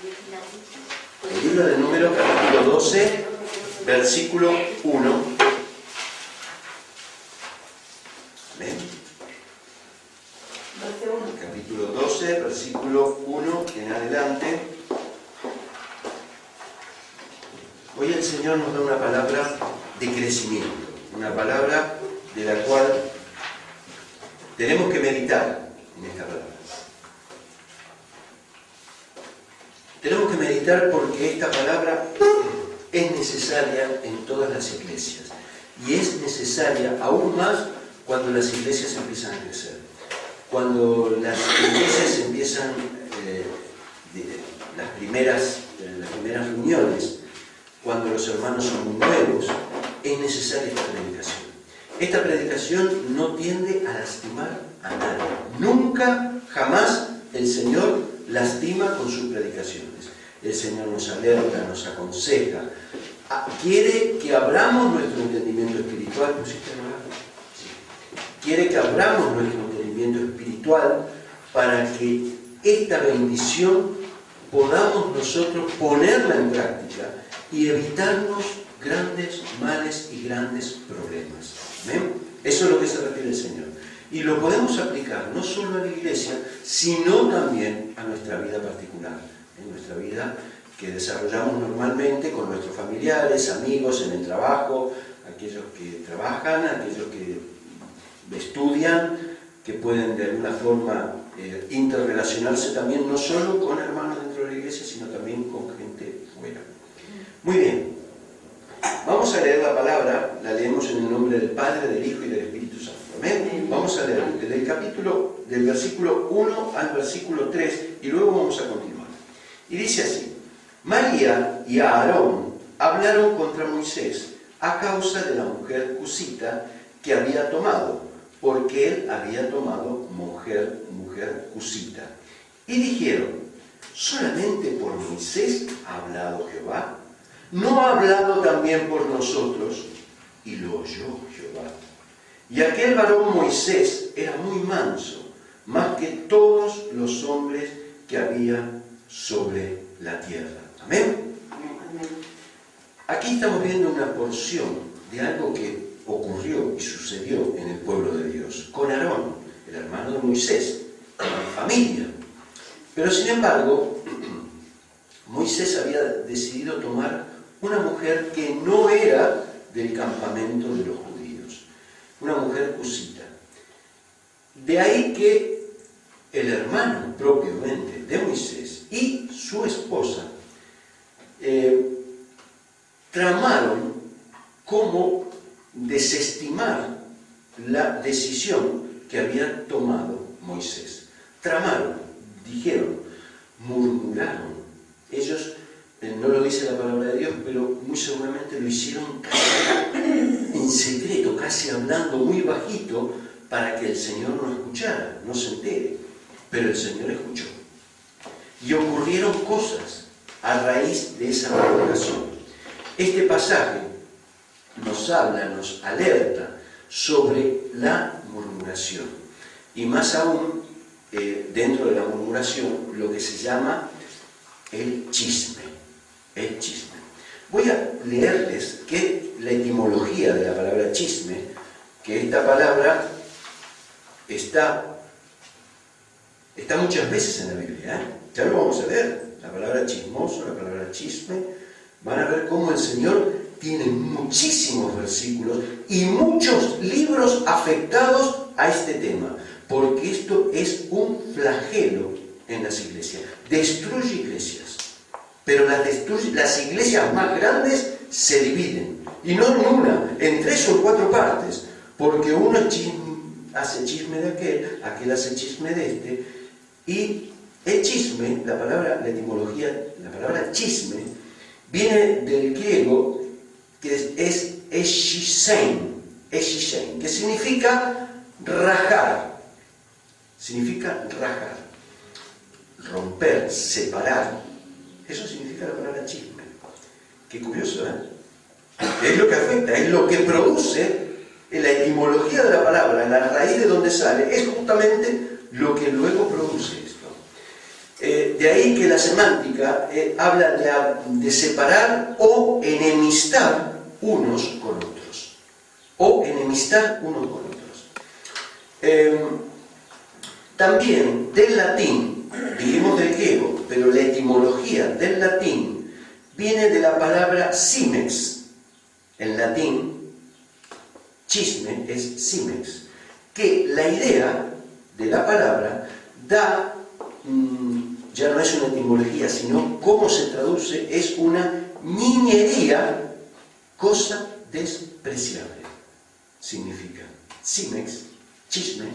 El libro de Números, capítulo 12, versículo 1. ¿Ven? Capítulo 12, versículo 1 en adelante. Hoy el Señor nos da una palabra de crecimiento, una palabra de la cual tenemos que meditar en esta palabra. Tenemos que meditar porque esta palabra es necesaria en todas las iglesias y es necesaria aún más cuando las iglesias empiezan a crecer. Cuando las iglesias empiezan las primeras reuniones, cuando los hermanos son nuevos, es necesaria esta predicación. Esta predicación no tiende a lastimar a nadie. Nunca, jamás el Señor lastima con sus predicaciones. El Señor nos alerta, nos aconseja. Quiere que abramos nuestro entendimiento espiritual. Quiere que abramos nuestro entendimiento espiritual para que esta bendición podamos nosotros ponerla en práctica y evitarnos grandes males y grandes problemas. ¿Ven? Eso es lo que se refiere el Señor. Y lo podemos aplicar no solo a la iglesia, sino también a nuestra vida particular, en nuestra vida que desarrollamos normalmente con nuestros familiares, amigos, en el trabajo, aquellos que trabajan, aquellos que estudian, que pueden de alguna forma interrelacionarse también no solo con hermanos dentro de la iglesia, sino también con gente fuera. Muy bien, vamos a leer la palabra, la leemos en el nombre del Padre, del Hijo y del Espíritu Santo. ¿Amén? Vamos a leer del versículo 1 al versículo 3 y luego vamos a continuar. Y dice así: María y Aarón hablaron contra Moisés a causa de la mujer cusita que había tomado, porque él había tomado mujer cusita. Y dijeron: ¿solamente por Moisés ha hablado Jehová? ¿No ha hablado también por nosotros? Y lo oyó Jehová. Y aquel varón Moisés era muy manso, más que todos los hombres que había sobre la tierra. ¿Amén? Aquí estamos viendo una porción de algo que ocurrió y sucedió en el pueblo de Dios, con Aarón, el hermano de Moisés, con la familia. Pero sin embargo, Moisés había decidido tomar una mujer que no era del campamento de los judíos, una mujer cusita. De ahí que el hermano propiamente de Moisés y su esposa tramaron cómo desestimar la decisión que había tomado Moisés. Tramaron, dijeron, murmuraron. Ellos, no lo dice la palabra de Dios, pero muy seguramente lo hicieron casi en secreto, casi hablando muy bajito para que el Señor no escuchara, no se entere. Pero el Señor escuchó. Y ocurrieron cosas a raíz de esa murmuración. Este pasaje nos habla, nos alerta sobre la murmuración. Y más aún, dentro de la murmuración, lo que se llama el chisme. El chisme. Voy a leerles que la etimología de la palabra chisme, que esta palabra está muchas veces en la Biblia. Ya lo vamos a ver. La palabra chismoso, la palabra chisme. Van a ver cómo el Señor tiene muchísimos versículos y muchos libros afectados a este tema, porque esto es un flagelo en las iglesias. Destruye iglesias, pero las iglesias más grandes se dividen, y no en una, en 3 o 4 partes, porque uno hace chisme de aquel hace chisme de este, y el chisme, la etimología, la palabra chisme, viene del griego que es eshisein, que significa rajar. Significa rajar, romper, separar. Eso significa la palabra chisme. Qué curioso, ¿eh? Es lo que afecta, es lo que produce la etimología de la palabra, la raíz de donde sale, es justamente lo que luego produce esto. De ahí que la semántica habla de separar o enemistar unos con otros. O enemistar unos con otros. También del latín, dijimos del griego, pero la etimología del latín viene de la palabra simex. En latín, chisme es simex, que la idea de la palabra da, ya no es una etimología, sino cómo se traduce, es una niñería, cosa despreciable. Significa simex, chisme,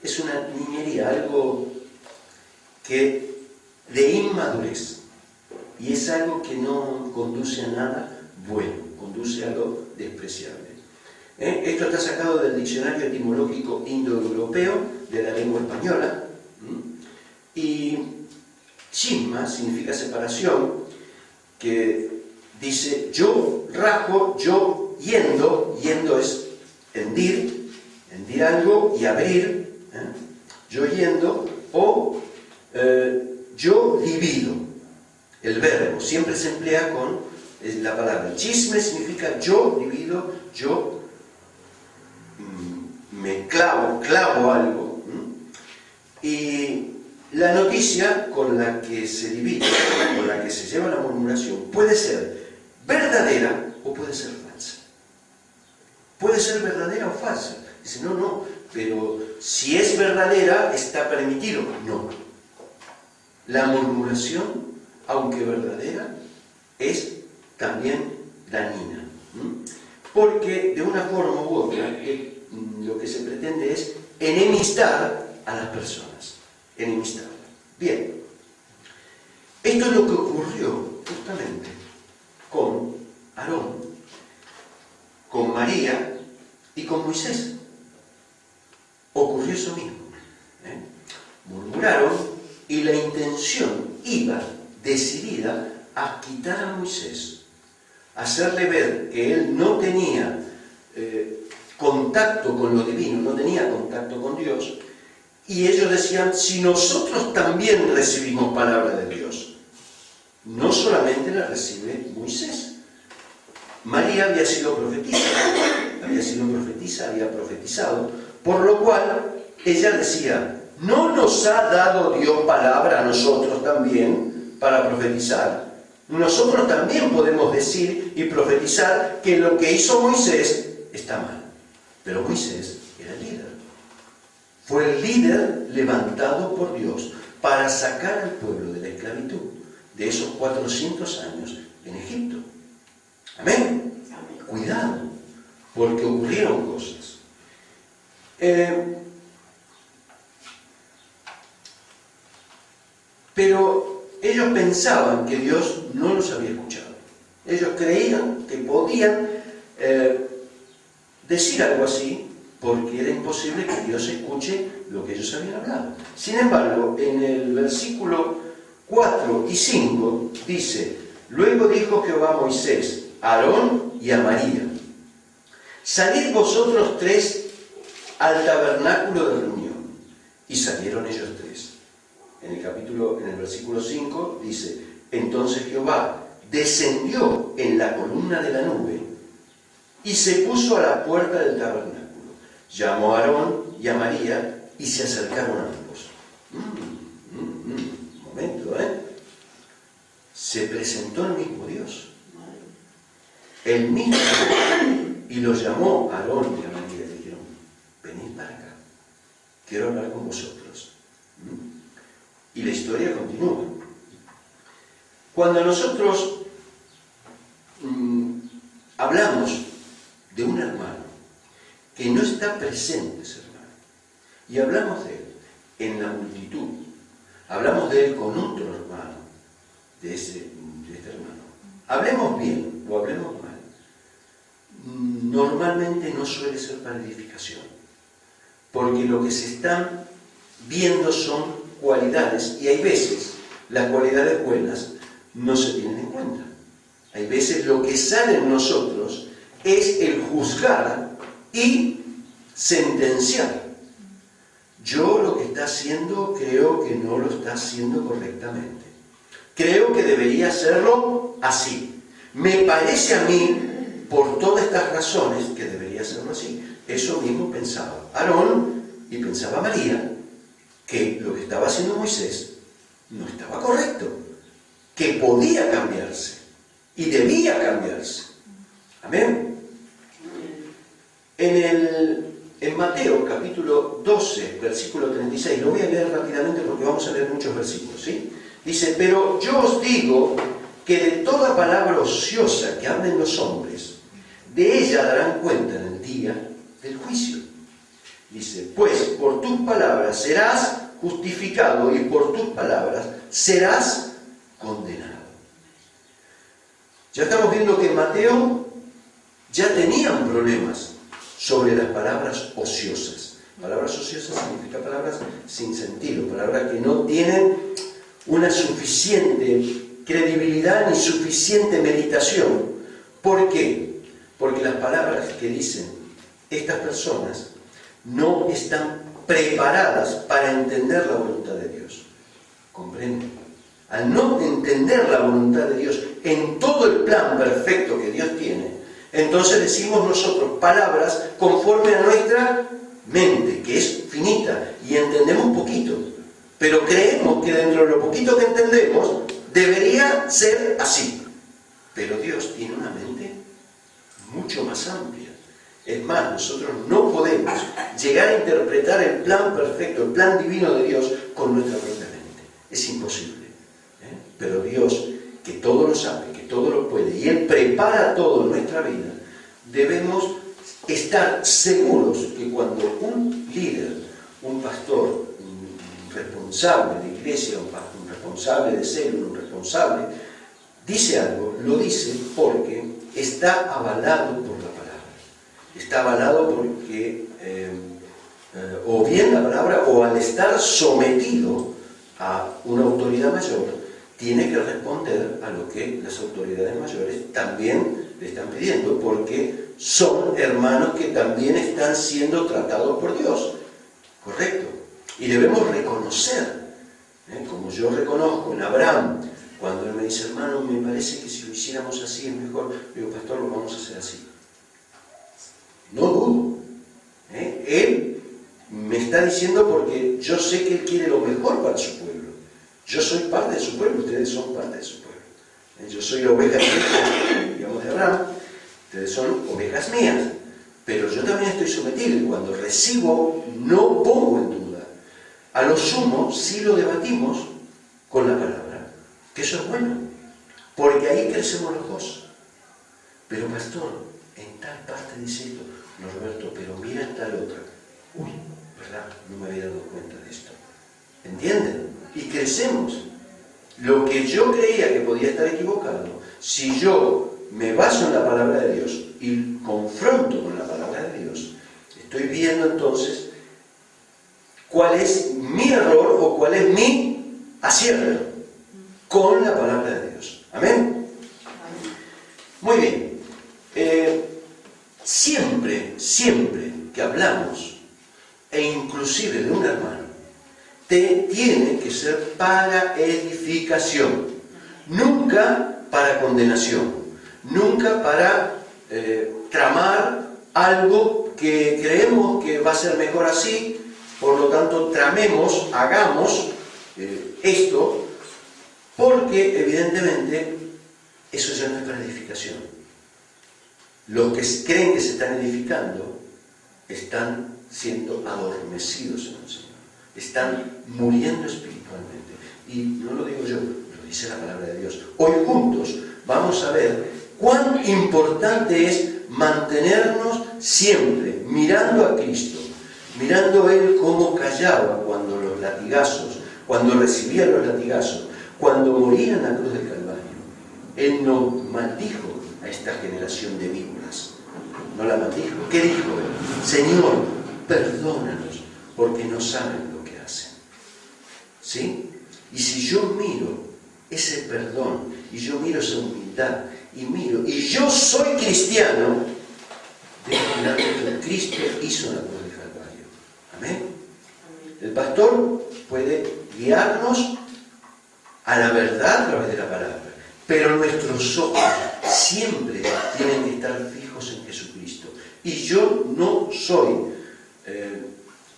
es una niñería, algo que de inmadurez, y es algo que no conduce a nada bueno, conduce a lo despreciable. Esto está sacado del diccionario etimológico indoeuropeo de la lengua española. Y chisma significa separación, que dice yo rajo, yo yendo es hendir algo y abrir, yo yendo, o yo divido. El verbo siempre se emplea con la palabra. Chisme significa yo divido, yo me clavo algo. Y la noticia con la que se divide, con la que se lleva la murmuración, puede ser verdadera o puede ser falsa. Puede ser verdadera o falsa. Dice, no, pero si es verdadera, está permitido. No. La murmuración, aunque verdadera, es también dañina. Porque de una forma u otra, lo que se pretende es enemistar a las personas. Enemistarlas. Bien. Esto es lo que ocurrió justamente con Aarón, con María y con Moisés. Ocurrió eso mismo. Murmuraron y la intención iba decidida a quitar a Moisés, a hacerle ver que él no tenía contacto con lo divino, no tenía contacto con Dios, y ellos decían, si nosotros también recibimos palabra de Dios, no solamente la recibe Moisés. María había sido profetisa, había profetizado, por lo cual ella decía, ¿no nos ha dado Dios palabra a nosotros también para profetizar? Nosotros también podemos decir y profetizar que lo que hizo Moisés está mal. Pero Moisés era el líder. Fue el líder levantado por Dios para sacar al pueblo de la esclavitud, de esos 400 años en Egipto. Amén. Cuidado, porque ocurrieron cosas. Pero ellos pensaban que Dios no los había escuchado. Ellos creían que podían decir algo así, porque era imposible que Dios escuche lo que ellos habían hablado. Sin embargo, en el versículo 4 y 5 dice, luego dijo Jehová a Moisés, a Aarón y a María, salid vosotros tres al tabernáculo de reunión. Y salieron ellos tres. En el versículo 5 dice, entonces Jehová descendió en la columna de la nube y se puso a la puerta del tabernáculo. Llamó a Aarón y a María y se acercaron a ambos. Un momento, Se presentó el mismo Dios. El mismo Dios. Y los llamó a Aarón y a María y le dijeron, venid para acá, quiero hablar con vosotros. Y la historia continúa. Cuando nosotros hablamos de un hermano que no está presente, ese hermano, y hablamos de él en la multitud, hablamos de él con otro hermano, de este hermano, hablemos bien o hablemos mal, normalmente no suele ser para edificación, porque lo que se están viendo son cualidades, y hay veces las cualidades buenas no se tienen en cuenta. Hay veces lo que sale en nosotros es el juzgar y sentenciar. Yo lo que está haciendo, creo que no lo está haciendo correctamente. Creo que debería hacerlo así. Me parece a mí, por todas estas razones, que debería hacerlo así. Eso mismo pensaba Aarón y pensaba María, que lo que estaba haciendo Moisés no estaba correcto, que podía cambiarse y debía cambiarse. Amén. En Mateo capítulo 12, versículo 36, lo voy a leer rápidamente porque vamos a leer muchos versículos, ¿sí? Dice, pero yo os digo que de toda palabra ociosa que hablen los hombres, de ella darán cuenta en el día del juicio. Dice, pues por tus palabras serás justificado y por tus palabras serás condenado. Ya estamos viendo que en Mateo ya tenían problemas sobre las palabras ociosas. Palabras ociosas significa palabras sin sentido, palabras que no tienen una suficiente credibilidad ni suficiente meditación. ¿Por qué? Porque las palabras que dicen estas personas no están preparadas para entender la voluntad de Dios. ¿Comprenden? Al no entender la voluntad de Dios en todo el plan perfecto que Dios tiene, entonces decimos nosotros palabras conforme a nuestra mente, que es finita, y entendemos poquito. Pero creemos que dentro de lo poquito que entendemos, debería ser así. Pero Dios tiene una mente mucho más amplia. Es más, nosotros no podemos llegar a interpretar el plan perfecto, el plan divino de Dios con nuestra propia mente. Es imposible. Pero Dios, que todo lo sabe, que todo lo puede, y Él prepara todo en nuestra vida, debemos estar seguros que cuando un líder, un pastor, un responsable de iglesia, un responsable de célula, un responsable, dice algo, lo dice porque está avalado por la palabra. Está avalado porque, o bien la palabra, o al estar sometido a una autoridad mayor, tiene que responder a lo que las autoridades mayores también le están pidiendo, porque son hermanos que también están siendo tratados por Dios. ¿Correcto? Y debemos reconocer, como yo reconozco en Abraham, cuando él me dice, hermano, me parece que si lo hiciéramos así es mejor, le digo, pastor, lo vamos a hacer así. No dudo. Él me está diciendo porque yo sé que él quiere lo mejor para su pueblo. Yo soy parte de su pueblo, ustedes son parte de su pueblo. Yo soy la oveja digamos, de Abraham, ustedes son ovejas mías. Pero yo también estoy sometido y cuando recibo no pongo en duda. A lo sumo sí lo debatimos con la palabra, que eso es bueno, porque ahí crecemos los dos. Pero pastor, en tal parte dice esto, no Roberto, pero mira en tal otra. Uy, ¿verdad? No me había dado cuenta de esto. ¿Entienden? Y crecemos. Lo que yo creía que podía estar equivocado, si yo me baso en la palabra de Dios y confronto con la palabra de Dios, estoy viendo entonces cuál es mi error o cuál es mi acierto con la palabra de Dios. ¿Amén? Muy bien. Siempre que hablamos, e inclusive de un hermano, tiene que ser para edificación, nunca para condenación, nunca para tramar algo que creemos que va a ser mejor así, por lo tanto tramemos, hagamos esto, porque evidentemente eso ya no es para edificación. Los que creen que se están edificando están siendo adormecidos en el Señor. Están muriendo espiritualmente. Y no lo digo yo, lo dice la palabra de Dios. Hoy juntos vamos a ver cuán importante es mantenernos siempre mirando a Cristo, mirando a Él cómo callaba cuando los latigazos, cuando recibía los latigazos, cuando moría en la cruz del Calvario. Él no maldijo a esta generación de víboras. No la maldijo. ¿Qué dijo Él? Señor, perdónanos porque no saben lo que hacen. ¿Sí? Y si yo miro ese perdón, y yo miro esa humildad, y yo soy cristiano, debo mirar lo que Cristo hizo en la cruz del Calvario. Amén. el pastor puede guiarnos a la verdad a través de la palabra, pero nuestros ojos siempre tienen que estar fijos en Jesucristo. Y yo no soy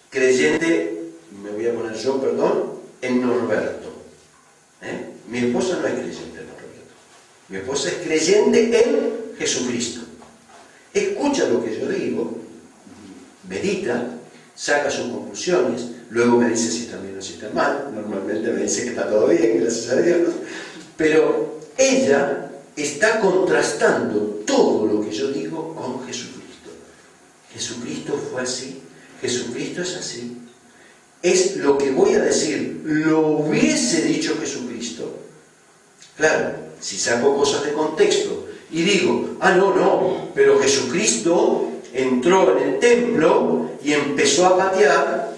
creyente, me voy a poner yo, perdón, en Norberto. Mi esposa no es creyente en Norberto. Mi esposa es creyente en Jesucristo. Escucha lo que yo digo, medita, saca sus conclusiones, luego me dice si está bien o si está mal. Normalmente me dice que está todo bien, gracias a Dios. Pero ella está contrastando todo lo que yo digo con Jesucristo. Jesucristo fue así, Jesucristo es así. Es lo que voy a decir, lo hubiese dicho Jesucristo. Claro, si saco cosas de contexto y digo, no, pero Jesucristo entró en el templo y empezó a patear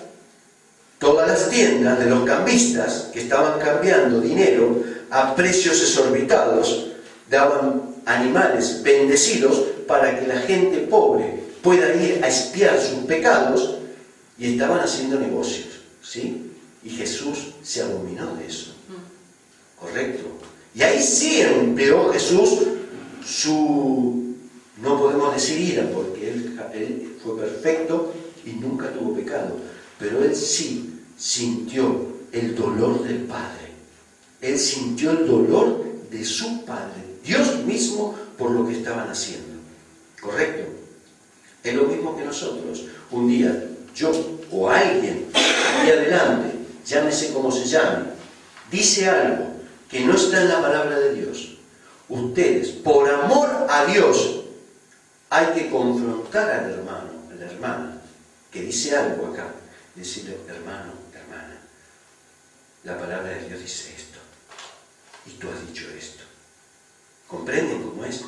todas las tiendas de los cambistas que estaban cambiando dinero a precios exorbitados, daban animales bendecidos para que la gente pobre pueda ir a expiar sus pecados, y estaban haciendo negocios, ¿sí? Y Jesús se abominó de eso. ¿Correcto? Y ahí sí empleó Jesús su, no podemos decir ira, porque él fue perfecto y nunca tuvo pecado, pero él sí sintió el dolor del Padre. Él sintió el dolor de su Padre, Dios mismo, por lo que estaban haciendo. ¿Correcto? Es lo mismo que nosotros. Un día, yo o alguien aquí adelante, llámese como se llame, dice algo que no está en la palabra de Dios. Ustedes, por amor a Dios, hay que confrontar al hermano, a la hermana, que dice algo acá. Decirle, hermano, hermana, la palabra de Dios dice esto, y tú has dicho esto. ¿Comprenden cómo es?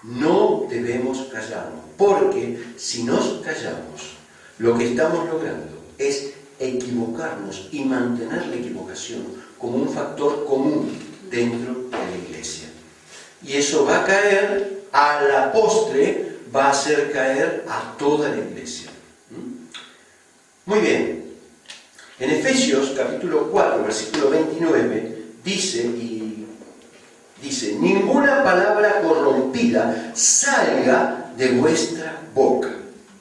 No debemos callarnos, porque si nos callamos, lo que estamos logrando es equivocarnos y mantener la equivocación como un factor común dentro de la iglesia. Y eso va a caer, a la postre, va a hacer caer a toda la iglesia. Muy bien. En Efesios capítulo 4, versículo 29, dice, ninguna palabra corrompida salga de vuestra boca,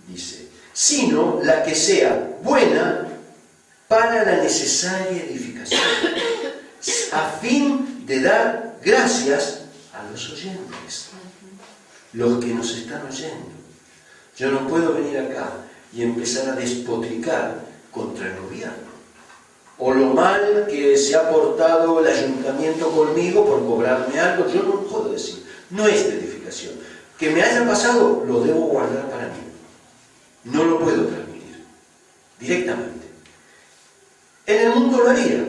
dice, sino la que sea buena para la necesaria edificación, a fin de dar gracias a los oyentes, los que nos están oyendo. Yo no puedo venir acá y empezar a despotricar contra el gobierno, o lo mal que se ha portado el ayuntamiento conmigo por cobrarme algo. Yo no puedo decir, no es de edificación. Que me haya pasado, lo debo guardar para mí. No lo puedo transmitir directamente. En el mundo lo haría,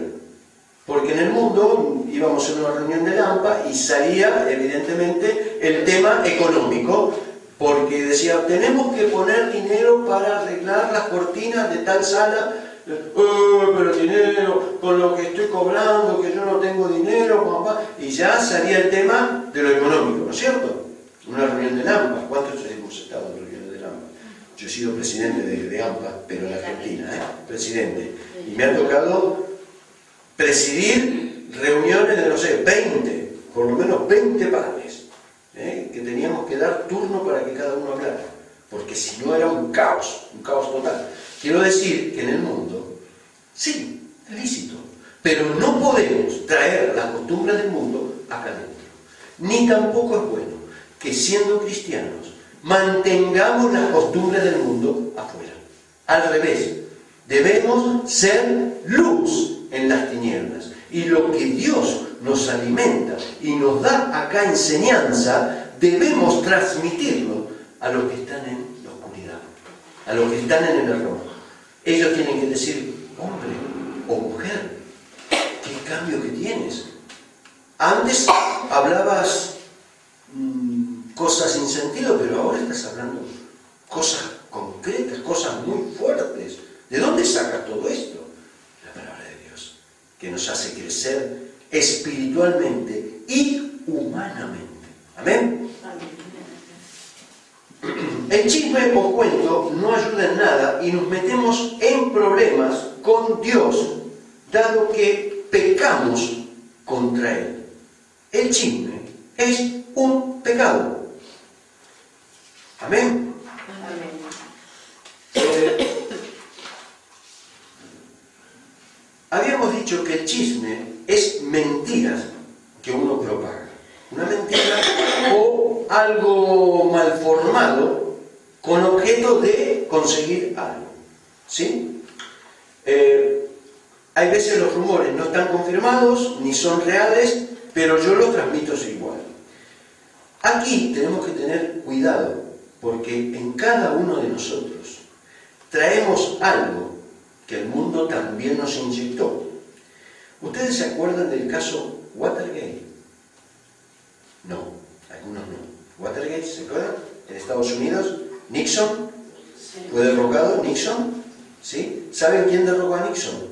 porque en el mundo íbamos a una reunión de AMPA y salía evidentemente el tema económico, porque decía, tenemos que poner dinero para arreglar las cortinas de tal sala. Pero dinero, con lo que estoy cobrando, que yo no tengo dinero, papá. Y ya salía el tema de lo económico, ¿no es cierto? Una reunión de AMPA. ¿Cuántos hemos estado en reuniones de AMPA? Yo he sido presidente de AMPA, pero en Argentina, presidente. Y me ha tocado presidir reuniones de, no sé, 20, por lo menos 20 padres, que teníamos que dar turno para que cada uno hablara, porque si no era un caos total. Quiero decir que en el mundo, sí, es lícito, pero no podemos traer las costumbres del mundo acá dentro. Ni tampoco es bueno que, siendo cristianos, mantengamos las costumbres del mundo afuera. Al revés, debemos ser luz en las tinieblas. Y lo que Dios nos alimenta y nos da acá enseñanza, debemos transmitirlo a los que están en la oscuridad, a los que están en el error. Ellos tienen que decir, hombre o mujer, ¿qué cambio que tienes? Antes hablabas cosas sin sentido, pero ahora estás hablando cosas concretas, cosas muy fuertes. ¿De dónde sacas todo esto? La palabra de Dios, que nos hace crecer espiritualmente y humanamente. ¿Amén? El chisme o cuento no ayuda en nada y nos metemos en problemas con Dios, dado que pecamos contra Él. El chisme es un pecado. Amén. Habíamos dicho que el chisme es mentiras que uno propaga. Una mentira o algo mal formado con objeto de conseguir algo. ¿Sí? Hay veces los rumores no están confirmados ni son reales, pero yo los transmito igual. Aquí tenemos que tener cuidado, porque en cada uno de nosotros traemos algo que el mundo también nos inyectó. ¿Ustedes se acuerdan del caso Watergate? No, algunos no. Watergate, ¿se acuerdan? En Estados Unidos, Nixon, fue derrocado Nixon, ¿sí? ¿Saben quién derrocó a Nixon?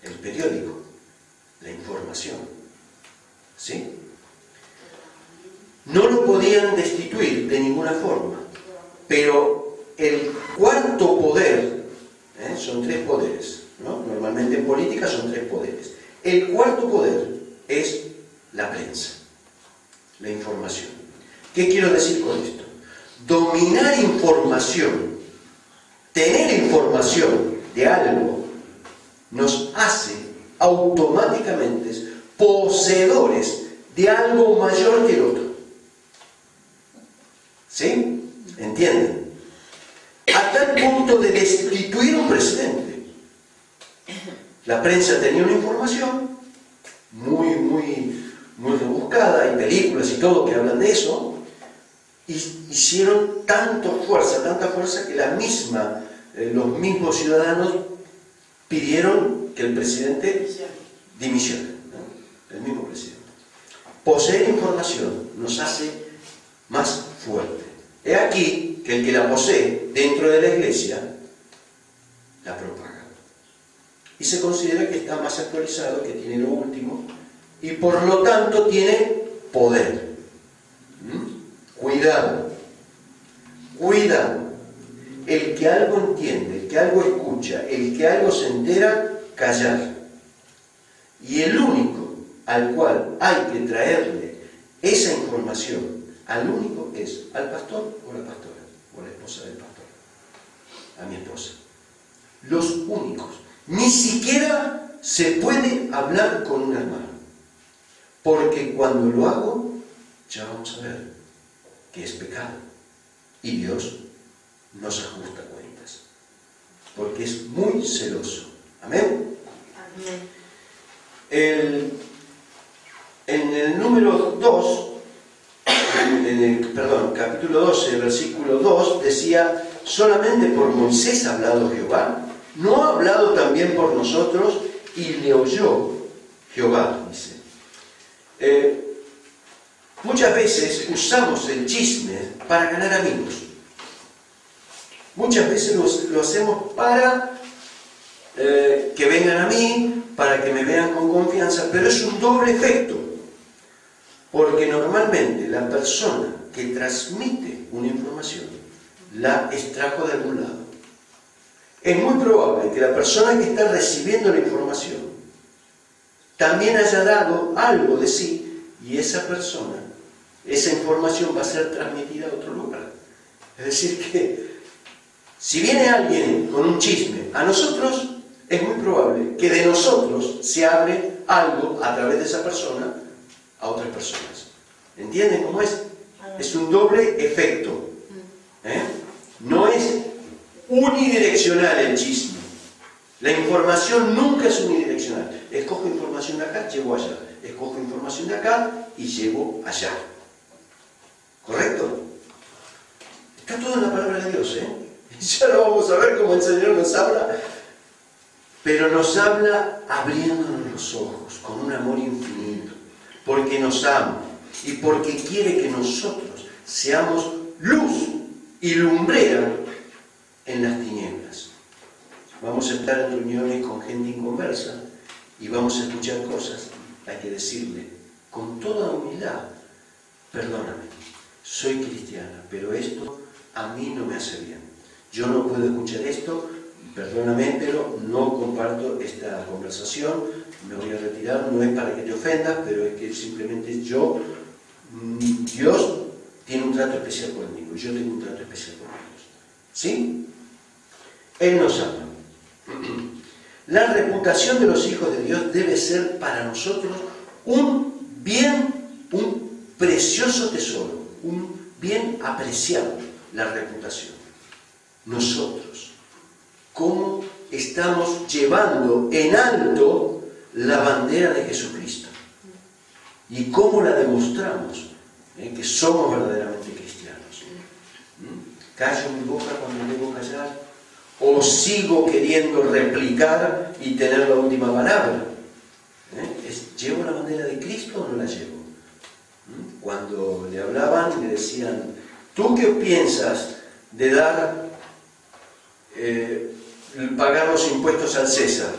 El periódico, la información, ¿sí? No lo podían destituir de ninguna forma, pero el cuarto poder, son tres poderes, ¿no? Normalmente en política son tres poderes. El cuarto poder es la prensa, la información. ¿Qué quiero decir con esto? Dominar información, tener información de algo, nos hace automáticamente poseedores de algo mayor que el otro. ¿Sí? ¿Entienden? A tal punto de destituir un presidente. La prensa tenía una información muy rebuscada, hay películas y todo que hablan de eso, y hicieron tanta fuerza que los mismos ciudadanos pidieron que el presidente dimisione, ¿no? El mismo presidente. Poseer información nos hace más fuerte. He aquí que el que la posee dentro de la iglesia la propaga. Y se considera que está más actualizado, que tiene lo último, y por lo tanto tiene poder. Cuidado. Cuidado. El que algo entiende, el que algo escucha, el que algo se entera, callar. Y el único al cual hay que traerle esa información, al único es al pastor o la pastora, o la esposa del pastor, a mi esposa. Los únicos. Ni siquiera se puede hablar con un hermano, porque cuando lo hago, ya vamos a ver que es pecado, y Dios nos ajusta cuentas, porque es muy celoso. Amén. En el número 2, capítulo 12, versículo 2, decía: solamente por Moisés ha hablado Jehová, ¿no ha hablado también por nosotros? Y le oyó Jehová, dice. Muchas veces usamos el chisme para ganar amigos. Muchas veces lo hacemos para que vengan a mí, para que me vean con confianza, pero es un doble efecto. Porque normalmente la persona que transmite una información la extrajo de algún lado. Es muy probable que la persona que está recibiendo la información también haya dado algo de sí, y esa persona, esa información va a ser transmitida a otro lugar. Es decir que si viene alguien con un chisme a nosotros, es muy probable que de nosotros se abre algo a través de esa persona a otras personas. ¿Entienden cómo es? Es un doble efecto. No es unidireccional el chisme. La información nunca es unidireccional. Escojo información de acá, llevo allá. Escojo información de acá y llevo allá. ¿Correcto? Está todo en la palabra de Dios, Ya lo vamos a ver cómo el Señor nos habla. Pero nos habla abriéndonos los ojos con un amor infinito, porque nos ama y porque quiere que nosotros seamos luz y lumbrera en las tinieblas. Vamos a estar en reuniones con gente inconversa y vamos a escuchar cosas. Hay que decirle con toda humildad: perdóname, soy cristiana, pero esto a mí no me hace bien. Yo no puedo escuchar esto, perdóname, pero no comparto esta conversación, me voy a retirar, no es para que te ofendas, pero es que simplemente Dios tiene un trato especial conmigo, yo tengo un trato especial con Dios. ¿Sí? Él nos ama. La reputación de los hijos de Dios debe ser para nosotros un bien, un precioso tesoro, un bien apreciado, la reputación. Nosotros, ¿cómo estamos llevando en alto la bandera de Jesucristo? ¿Y cómo la demostramos? Que somos verdaderamente cristianos. ¿Callo mi boca cuando debo callar? ¿O sigo queriendo replicar y tener la última palabra? ¿Llevo la bandera de Cristo o no la llevo? Cuando le hablaban, le decían, ¿tú qué piensas de pagar los impuestos al César?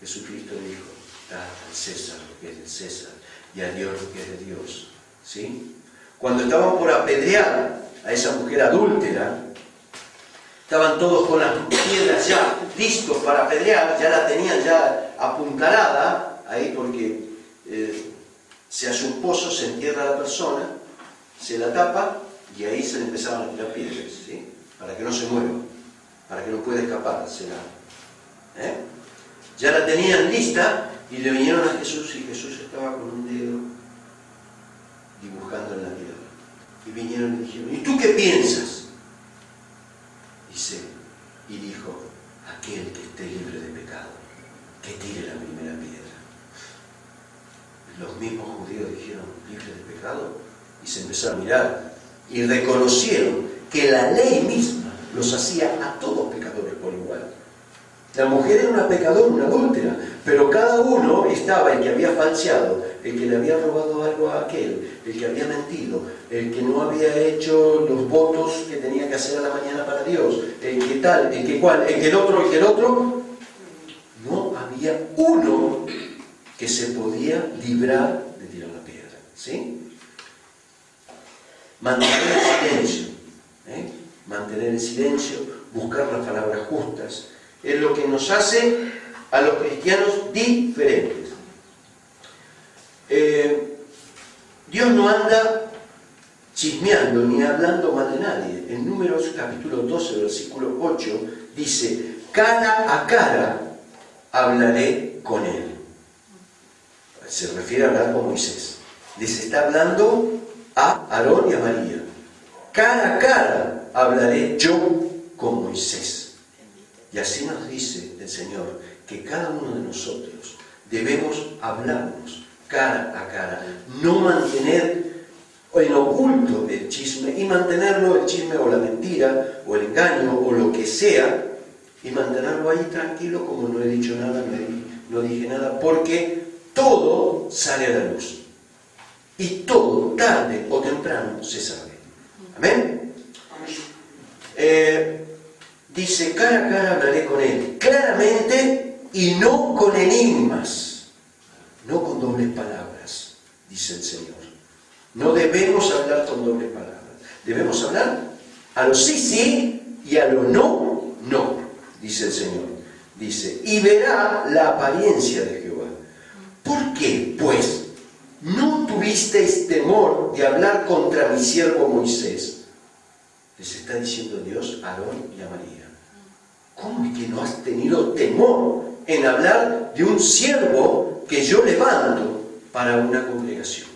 Jesucristo dijo, dad al César lo que es del César y a Dios lo que es de Dios. ¿Sí? Cuando estaban por apedrear a esa mujer adúltera, estaban todos con las piedras ya listos para apedrear, ya la tenían ya apuntalada, ahí porque se hace un pozo, se entierra a la persona, se la tapa y ahí se le empezaban a tirar piedras, ¿sí? Para que no se mueva, para que no pueda escapar. Ya la tenían lista y le vinieron a Jesús y Jesús estaba con un dedo dibujando en la tierra. Y vinieron y le dijeron, ¿y tú qué piensas? Y dijo, aquel que esté libre de pecado, que tire la primera piedra. Los mismos judíos dijeron, libre de pecado, y se empezaron a mirar, y reconocieron que la ley misma los hacía a todos pecadores por igual. La mujer era una pecadora, una adúltera, pero cada uno estaba, el que había falseado, el que le había robado algo a aquel, el que había mentido, el que no había hecho los votos que tenía que hacer a la mañana para Dios, el que tal, el que cual, el que el otro. No había uno que se podía librar de tirar la piedra. ¿Sí? Mantener el silencio, mantener el silencio, buscar las palabras justas, es lo que nos hace a los cristianos diferentes. Dios no anda chismeando ni hablando mal de nadie. En Números capítulo 12, versículo 8, dice, cara a cara hablaré con él. Se refiere a hablar con Moisés. Les está hablando a Aarón y a María. Cara a cara hablaré yo con Moisés. Y así nos dice el Señor que cada uno de nosotros debemos hablarnos cara a cara, no mantener en oculto el chisme y mantenerlo, el chisme o la mentira o el engaño o lo que sea, y mantenerlo ahí tranquilo como no he dicho nada, no dije nada, porque todo sale a la luz y todo tarde o temprano se sabe. ¿Amén? Dice, cara a cara hablaré con él, claramente y no con enigmas, no con dobles palabras, dice el Señor. No debemos hablar con dobles palabras, debemos hablar a lo sí, sí y a lo no, no, dice el Señor. Dice, y verá la apariencia de Jehová. ¿Por qué, pues, no tuvisteis temor de hablar contra mi siervo Moisés? Les está diciendo Dios a Aarón y a María. ¿Cómo es que no has tenido temor en hablar de un siervo que yo levanto para una congregación?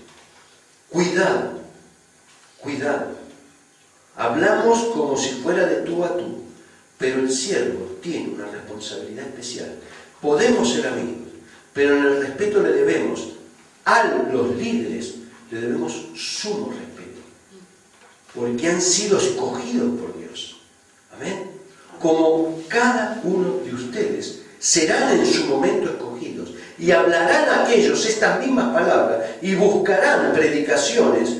Cuidado, cuidado. Hablamos como si fuera de tú a tú, pero el siervo tiene una responsabilidad especial. Podemos ser amigos, pero en el respeto le debemos a los líderes, le debemos sumo respeto, porque han sido escogidos por Dios. Amén. Como cada uno de ustedes serán en su momento escogidos y hablarán aquellos estas mismas palabras y buscarán predicaciones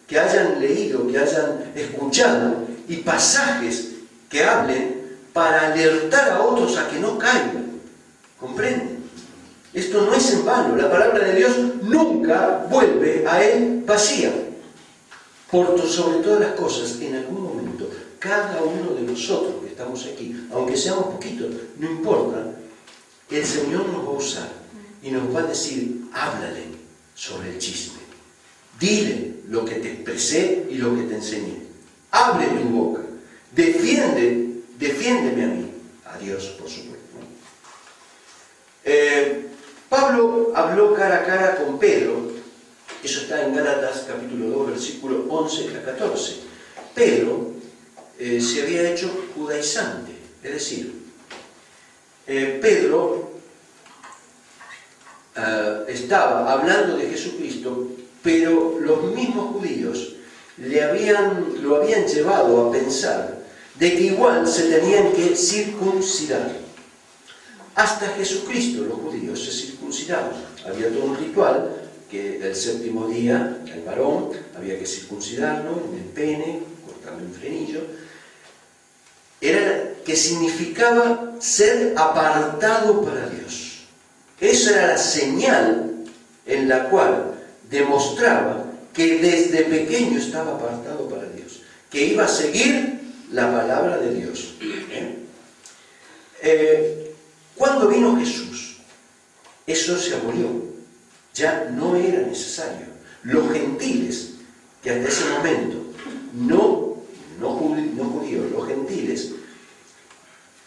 que hayan leído, que hayan escuchado y pasajes que hablen para alertar a otros a que no caigan. ¿Comprenden? Esto no es en vano. La palabra de Dios nunca vuelve a él vacía. Por sobre todas las cosas, en algún momento, cada uno de nosotros que estamos aquí, aunque seamos poquitos, no importa, el Señor nos va a usar y nos va a decir, háblale sobre el chisme, dile lo que te expresé y lo que te enseñé, abre tu boca, defiéndeme a mí, a Dios por supuesto. Pablo habló cara a cara con Pedro, eso está en Gálatas capítulo 2, versículo 11 a 14. Pedro se había hecho judaizante, es decir, Pedro estaba hablando de Jesucristo, pero los mismos judíos lo habían llevado a pensar de que igual se tenían que circuncidar. Hasta Jesucristo los judíos se circuncidaban. Había todo un ritual que el séptimo día, el varón, había que circuncidarlo en el pene, cortando un frenillo. Era que significaba ser apartado para Dios. Esa era la señal en la cual demostraba que desde pequeño estaba apartado para Dios, que iba a seguir la palabra de Dios. Cuando vino Jesús, eso se abolió, ya no era necesario. Los gentiles, que hasta ese momento, no judíos, los gentiles,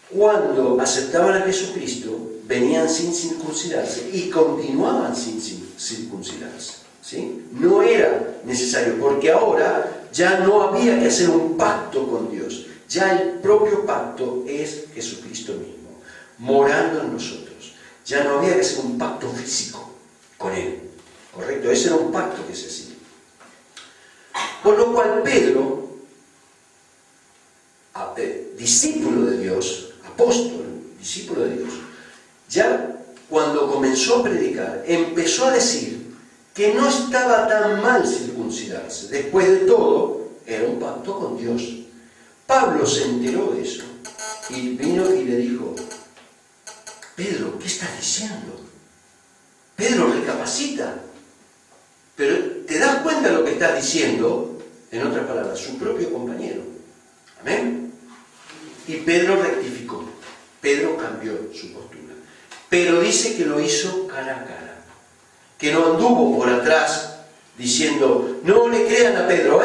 cuando aceptaban a Jesucristo, venían sin circuncidarse y continuaban sin circuncidarse, ¿sí? No era necesario, porque ahora ya no había que hacer un pacto con Dios, ya el propio pacto es Jesucristo mismo, morando en nosotros. Ya no había que hacer un pacto físico con Él, ¿correcto? Ese era un pacto que se hacía. Por lo cual Pedro, discípulo de Dios, apóstol, discípulo de Dios, ya cuando comenzó a predicar, empezó a decir que no estaba tan mal circuncidarse. Después de todo, era un pacto con Dios. Pablo se enteró de eso y vino y le dijo, Pedro, ¿qué estás diciendo? Pedro, recapacita. Pero ¿te das cuenta de lo que estás diciendo? En otras palabras, su propio compañero. ¿Amén? Y Pedro rectificó. Pedro cambió su postura. Pero dice que lo hizo cara a cara. Que no anduvo por atrás diciendo, no le crean a Pedro,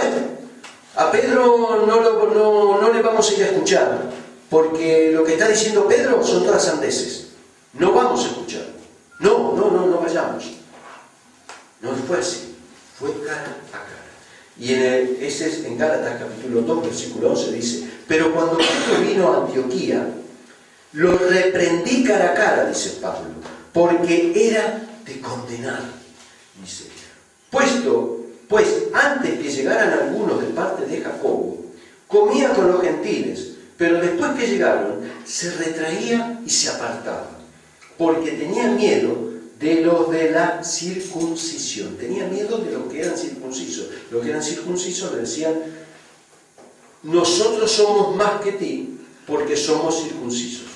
A Pedro no le vamos a ir a escuchar, porque lo que está diciendo Pedro son todas sandeces. No vamos a escuchar. No vayamos. No fue así. Fue cara a cara. Y ese es en Gálatas capítulo 2, versículo 11 dice, pero cuando Pedro vino a Antioquía, lo reprendí cara a cara, dice Pablo, porque era de condenar. Dice, pues antes que llegaran algunos de parte de Jacobo, comía con los gentiles, pero después que llegaron, se retraía y se apartaba, porque tenía miedo de los de la circuncisión. Tenía miedo de los que eran circuncisos. Los que eran circuncisos le decían, nosotros somos más que ti, porque somos circuncisos.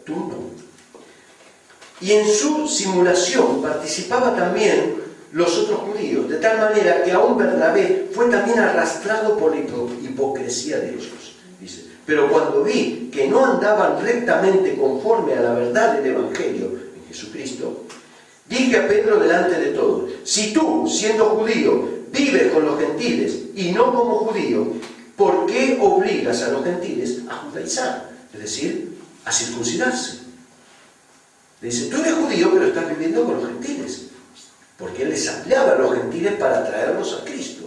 Tú no. Y en su simulación participaban también los otros judíos, de tal manera que aún Bernabé fue también arrastrado por la hipocresía de ellos. Dice, pero cuando vi que no andaban rectamente conforme a la verdad del Evangelio en Jesucristo, dije a Pedro delante de todos, si tú, siendo judío, vives con los gentiles y no como judío, ¿por qué obligas a los gentiles a judaizar? Es decir, a circuncidarse. Le dice, tú eres judío, pero estás viviendo con los gentiles. Porque él les hablaba a los gentiles para traerlos a Cristo.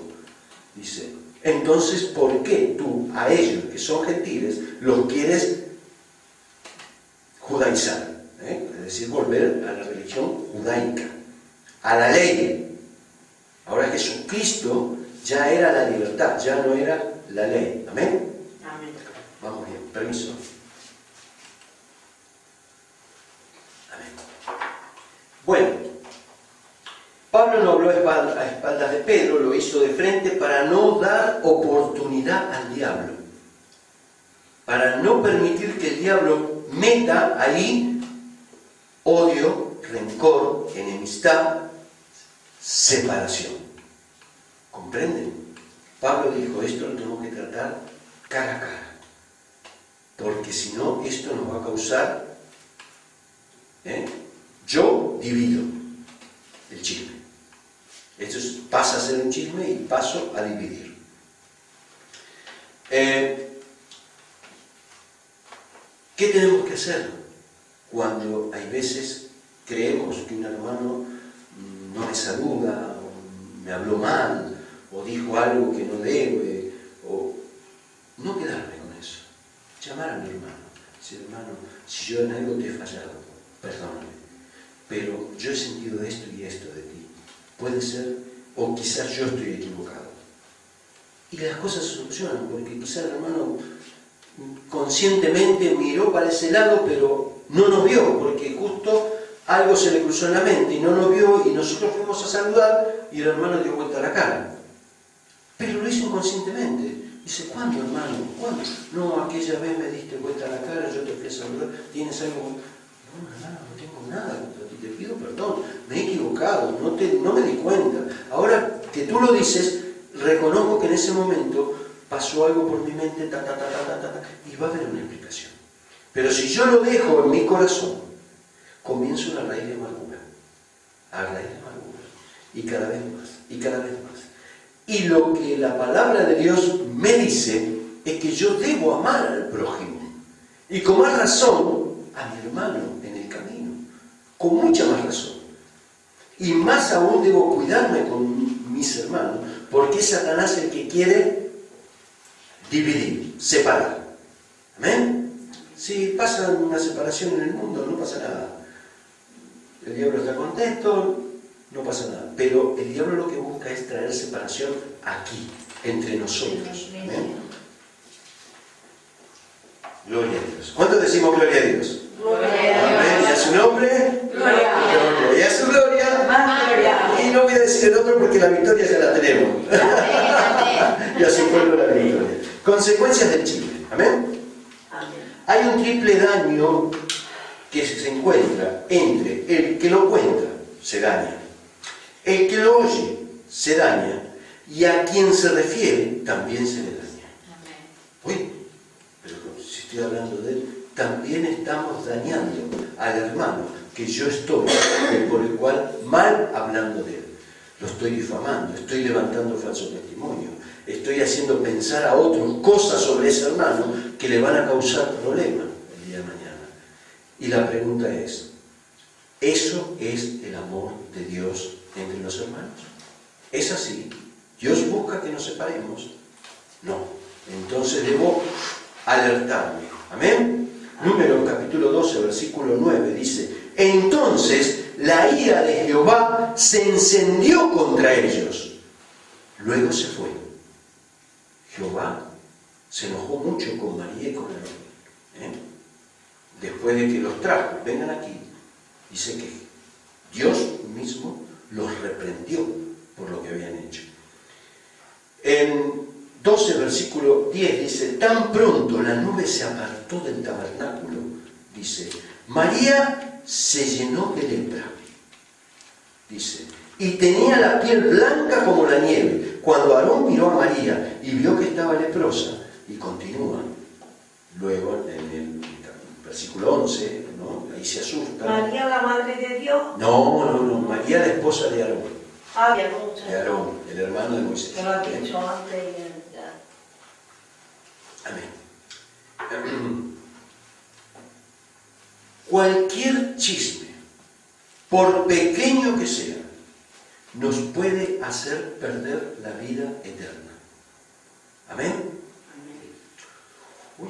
Dice, entonces, ¿por qué tú a ellos, que son gentiles, los quieres judaizar? Es decir, volver a la religión judaica, a la ley. Ahora Jesucristo ya era la libertad, ya no era la ley. ¿Amén? Amén. Vamos bien, permiso. Amén. Bueno, Pablo no habló a espaldas de Pedro, lo hizo de frente para no dar oportunidad al diablo, para no permitir que el diablo meta ahí odio, rencor, enemistad, separación. ¿Comprenden? Pablo dijo, esto lo tengo que tratar cara a cara. Porque si no, esto nos va a causar, yo divido el chisme. Esto pasa a ser un chisme y paso a dividir. ¿Qué tenemos que hacer cuando hay veces creemos que un hermano no me saluda, o me habló mal, o dijo algo que no debe, o no quedarme con eso? Llamar a mi hermano, decir: hermano, si yo en algo te he fallado, perdóname, pero yo he sentido esto y esto de ti. Puede ser, o quizás yo estoy equivocado. Y las cosas se solucionan, porque quizás el hermano conscientemente miró para ese lado, pero no nos vio, porque justo algo se le cruzó en la mente y no nos vio, y nosotros fuimos a saludar y el hermano dio vuelta a la cara. Pero lo hizo inconscientemente. Dice: ¿cuándo, hermano? ¿Cuándo? No, aquella vez me diste vuelta a la cara, yo te fui a saludar, ¿tienes algo? No, hermano, no tengo nada contra ti, te pido perdón, me he equivocado, no me di cuenta. Ahora que tú lo dices, reconozco que en ese momento pasó algo por mi mente, y va a haber una explicación. Pero si yo lo dejo en mi corazón, comienza una raíz de amargura, y cada vez más, y cada vez más. Y lo que la palabra de Dios me dice es que yo debo amar al prójimo, y con más razón a mi hermano en el camino, con mucha más razón. Y más aún debo cuidarme con mis hermanos, porque es Satanás el que quiere dividir, separar. ¿Amén? Si pasa una separación en el mundo, no pasa nada. El diablo está contento, no pasa nada. Pero el diablo lo que busca es traer separación aquí, entre nosotros. ¿Amén? Gloria a Dios. ¿Cuántos decimos gloria a Dios? Gloria a Dios. Amén. ¿Y a su nombre? Gloria a Dios. Gloria. ¿Y a su gloria? Más gloria. Y no voy a decir el otro porque la victoria ya la tenemos. Y a su pueblo la victoria. Consecuencias del chisme. ¿Amén? Amén. Hay un triple daño que se encuentra entre el que lo cuenta, se daña, el que lo oye, se daña, y a quien se refiere, también se le daña. Uy, pero si estoy hablando de él, también estamos dañando al hermano que yo estoy, por el cual mal hablando de él. Lo estoy difamando, estoy levantando falso testimonio, estoy haciendo pensar a otros cosas sobre ese hermano que le van a causar problemas el día de mañana. Y la pregunta es: ¿eso es el amor de Dios entre los hermanos? ¿Es así? ¿Dios busca que nos separemos? No. Entonces debo alertarme. ¿Amén? Números capítulo 12, versículo 9 dice: entonces la ira de Jehová se encendió contra ellos. Luego se fue. Jehová se enojó mucho con María y con Aarón. Después de que los trajo, vengan aquí, dice que Dios mismo los reprendió por lo que habían hecho. En 12, versículo 10 dice: tan pronto la nube se apartó del tabernáculo, dice, María se llenó de lepra, dice, y tenía la piel blanca como la nieve. Cuando Aarón miró a María y vio que estaba leprosa, y continúa, luego en el versículo 11, ¿no? Ahí se asusta. María, la madre de Dios. No, María, la esposa de Aarón. De Aarón, el hermano de Moisés. Que lo ha dicho antes. Amén. Cualquier chisme, por pequeño que sea, nos puede hacer perder la vida eterna. Amén. Uy,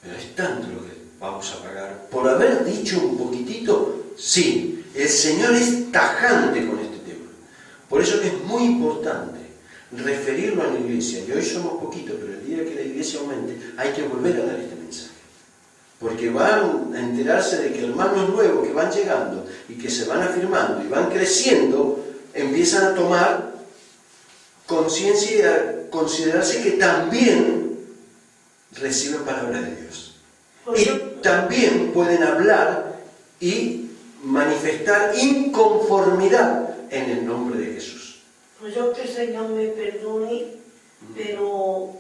pero es tanto lo que vamos a pagar por haber dicho un poquitito. Sí, el Señor es tajante con este tema. Por eso que es muy importante referirlo a la iglesia. Y hoy somos poquitos, pero el día que la iglesia aumente hay que volver a dar este mensaje. Porque van a enterarse de que hermanos nuevos que van llegando y que se van afirmando y van creciendo, empiezan a tomar conciencia y a considerarse que también reciben palabra de Dios. Y también pueden hablar y manifestar inconformidad en el nombre de Jesús. Pues yo que el Señor me perdone, pero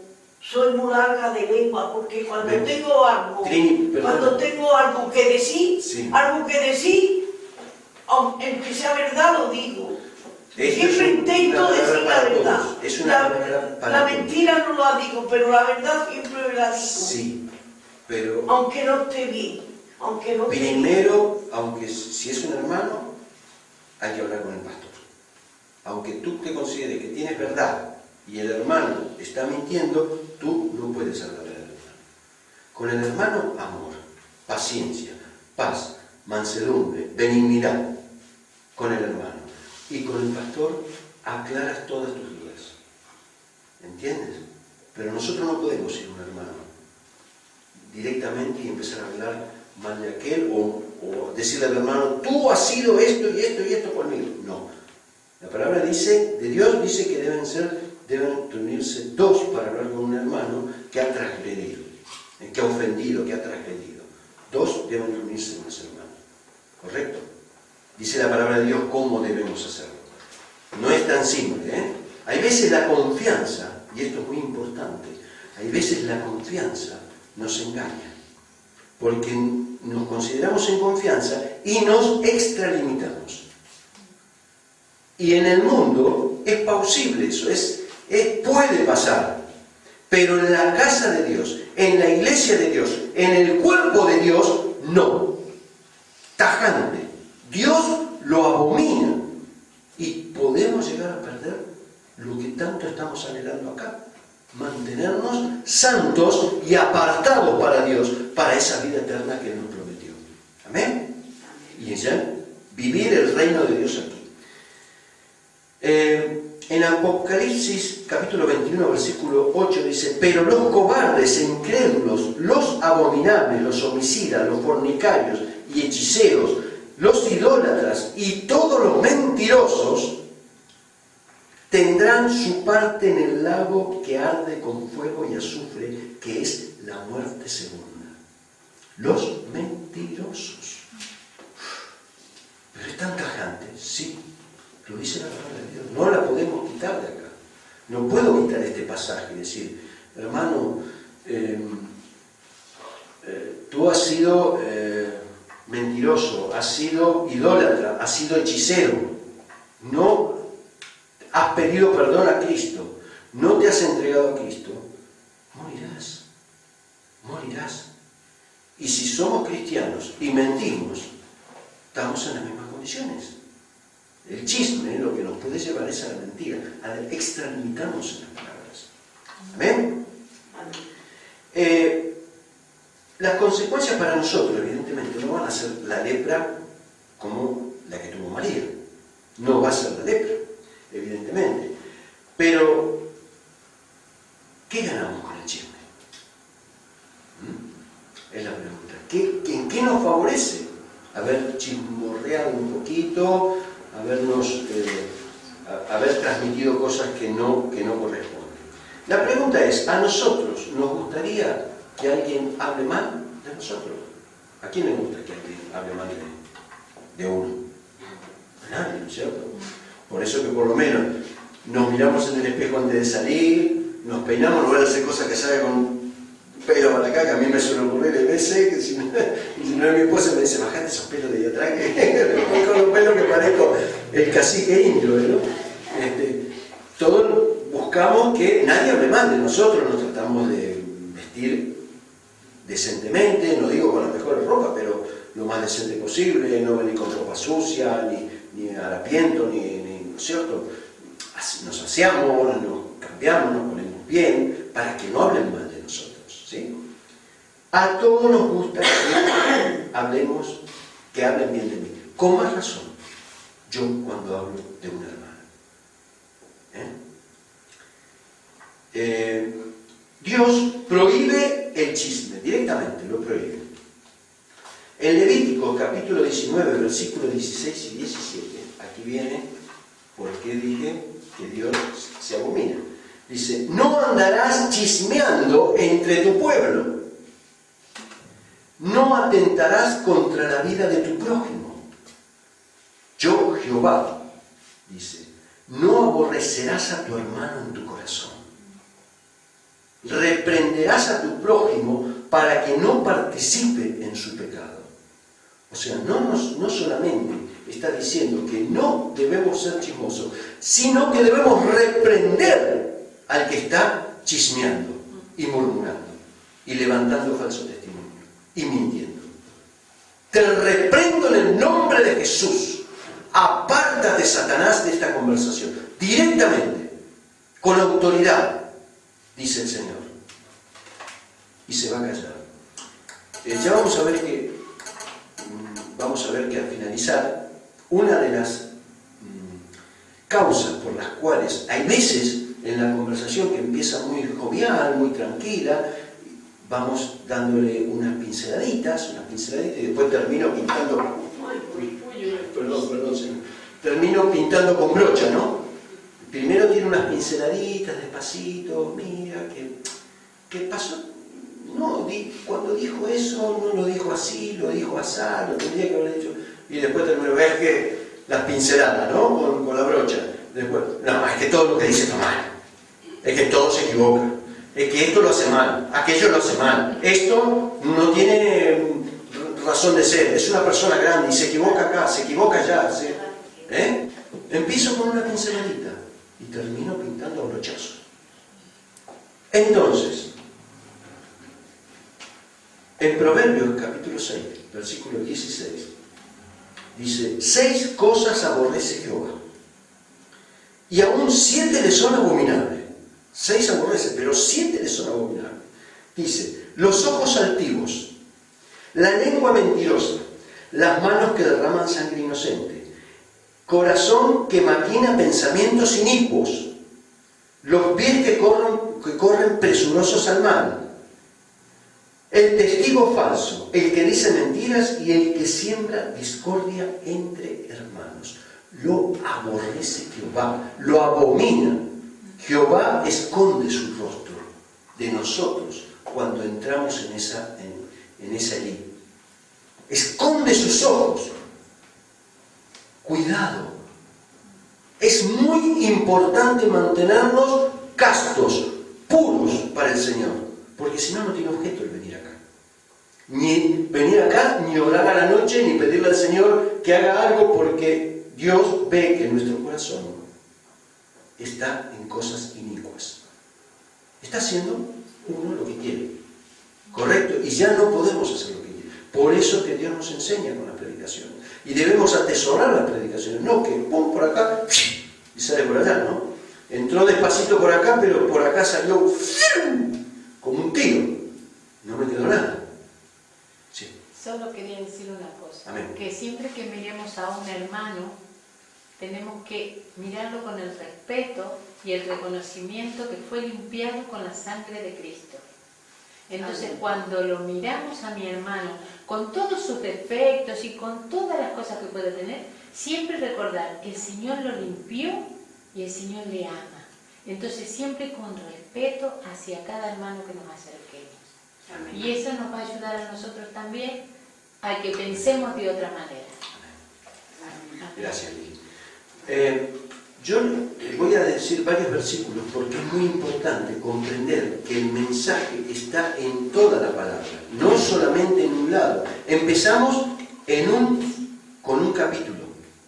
soy muy larga de lengua, porque cuando Ven. tengo algo, Trini, perdona. cuando tengo algo que decir, Sí. aunque sea verdad, lo digo. Esto Siempre es intento una palabra decir la para verdad. todos. Es una palabra para La todos. mentira no la digo, pero la verdad siempre la digo. Sí, pero Aunque no esté bien. Aunque no esté bien. primero, aunque si es un hermano, hay que hablar con el pastor. Aunque tú te consideres que tienes verdad y el hermano está mintiendo, tú no puedes hablar al hermano. Con el hermano, amor, paciencia, paz, mansedumbre, benignidad. Con el hermano. Y con el pastor aclaras todas tus dudas. ¿Entiendes? Pero nosotros no podemos ir a un hermano directamente y empezar a hablar mal de aquel o decirle al hermano, tú has sido esto y esto y esto conmigo. No. La palabra dice, de Dios dice que deben reunirse dos para hablar con un hermano que ha transgredido, que ha ofendido, que ha transgredido. Dos deben reunirse con ese hermano. ¿Correcto? Dice la palabra de Dios cómo debemos hacerlo. No es tan simple, ¿eh? Hay veces la confianza, y esto es muy importante, hay veces la confianza nos engaña, porque nos consideramos en confianza y nos extralimitamos. Y en el mundo es plausible eso, puede pasar, pero en la casa de Dios, en la iglesia de Dios, en el cuerpo de Dios, no. Tajante. Dios lo abomina y podemos llegar a perder lo que tanto estamos anhelando acá. Mantenernos santos y apartados para Dios, para esa vida eterna que Él nos prometió. Amén. Y ya vivir el reino de Dios aquí. En Apocalipsis capítulo 21 versículo 8 dice, pero los cobardes e incrédulos, los abominables, los homicidas, los fornicarios y hechiceros, los idólatras y todos los mentirosos tendrán su parte en el lago que arde con fuego y azufre, que es la muerte segunda. Los mentirosos. Pero es tan tajante, sí, lo dice la palabra de Dios, no la podemos quitar de acá. No puedo quitar este pasaje y decir, hermano, tú has sido mentiroso, has sido idólatra, has sido hechicero, no has pedido perdón a Cristo, no te has entregado a Cristo, morirás, morirás. Y si somos cristianos y mentimos, estamos en las mismas condiciones. El chisme lo que nos puede llevar es a la mentira, a extralimitarnos en las palabras. ¿Amén? Las consecuencias para nosotros, evidentemente, no van a ser la lepra como la que tuvo María. No va a ser la lepra, evidentemente. Pero, ¿qué ganamos con el chisme? Es la pregunta. ¿En qué nos favorece? Haber chismorreado un poquito, haber transmitido cosas que no corresponden. La pregunta es, ¿a nosotros nos gustaría que alguien hable mal de nosotros? ¿A quién le gusta que alguien hable mal de uno? A nadie, ¿no es cierto? Por eso que por lo menos nos miramos en el espejo antes de salir, nos peinamos, no voy a hacer cosas que salgan con pelo para acá, que a mí me suele ocurrir el veces, que si no es mi esposa me dice, bajate esos pelos de ahí atrás, que con los pelos que parezco el cacique indio, ¿no? Todos buscamos que nadie hable mal de nosotros, nos tratamos de vestir decentemente, no digo con la mejor ropa, pero lo más decente posible, no venir con ropa sucia, ni harapiento, ¿no es cierto? Nos aseamos, nos cambiamos, nos ponemos bien, para que no hablen mal de nosotros, ¿sí? A todos nos gusta que hablen bien de mí. Con más razón, yo cuando hablo de una hermana. Dios prohíbe el chisme, directamente lo prohíbe. En Levítico capítulo 19, versículos 16 y 17, aquí viene por qué dije que Dios se abomina. Dice, no andarás chismeando entre tu pueblo, no atentarás contra la vida de tu prójimo. Yo, Jehová, dice, no aborrecerás a tu hermano en tu corazón. reprenderás a tu prójimo para que no participe en su pecado. O sea, no solamente está diciendo que no debemos ser chismosos, sino que debemos reprender al que está chismeando y murmurando y levantando falso testimonio y mintiendo. Te reprendo en el nombre de Jesús. Apártate, Satanás, de esta conversación. Directamente, con autoridad, dice el Señor. Y se va a callar. Ya vamos a ver que al finalizar, una de las causas por las cuales hay veces en la conversación que empieza muy jovial, muy tranquila, vamos dándole unas pinceladitas y después termino pintando. Perdón, señor. Termino pintando con brocha, ¿no? Primero tiene unas pinceladitas, despacito, mira, ¿qué pasó? No, cuando dijo eso, no lo dijo así, lo dijo asá, lo tendría que haber dicho. Y después termino, ves que las pinceladas, ¿no? Con la brocha. Después, no, es que todo lo que dice está mal. Es que todo se equivoca. Es que esto lo hace mal, aquello lo hace mal. Esto no tiene razón de ser. Es una persona grande y se equivoca acá, se equivoca allá. Empiezo con una pinceladita y termino pintando a brochazos. Entonces, en Proverbios capítulo 6, versículo 16, dice: 6 cosas aborrece Jehová, y aún 7 le son abominables. 6 aborrece, pero 7 le son abominables. Dice: los ojos altivos, la lengua mentirosa, las manos que derraman sangre inocente, corazón que maquina pensamientos inicuos, los pies que corren presurosos al mal, el testigo falso, el que dice mentiras y el que siembra discordia entre hermanos. Lo aborrece Jehová, lo abomina. Jehová esconde su rostro de nosotros cuando entramos en esa ley. Esconde sus ojos. Cuidado. Es muy importante mantenernos castos, puros para el Señor, porque si no, no tiene objeto el venir acá. Ni venir acá, ni orar a la noche, ni pedirle al Señor que haga algo, porque Dios ve que nuestro corazón está en cosas inicuas. Está haciendo uno lo que quiere. ¿Correcto? Y ya no podemos hacer lo que quiere. Por eso que Dios nos enseña con las predicaciones. Y debemos atesorar las predicaciones. No que pum por acá y sale por allá, ¿no? Entró despacito por acá, pero por acá salió como un tiro. No me quedó nada. Sí. Solo quería decir una cosa. Amén. Que siempre que miremos a un hermano, tenemos que mirarlo con el respeto y el reconocimiento que fue limpiado con la sangre de Cristo. Entonces, cuando lo miramos a mi hermano, con todos sus defectos y con todas las cosas que puede tener, siempre recordar que el Señor lo limpió y el Señor le ama. Entonces, siempre con respeto hacia cada hermano que nos acerquemos. Amén. Y eso nos va a ayudar a nosotros también a que pensemos de otra manera. Amén. Gracias, Lili. Yo voy a decir varios versículos porque es muy importante comprender que el mensaje está en toda la palabra, no solamente en un lado. Empezamos con un capítulo,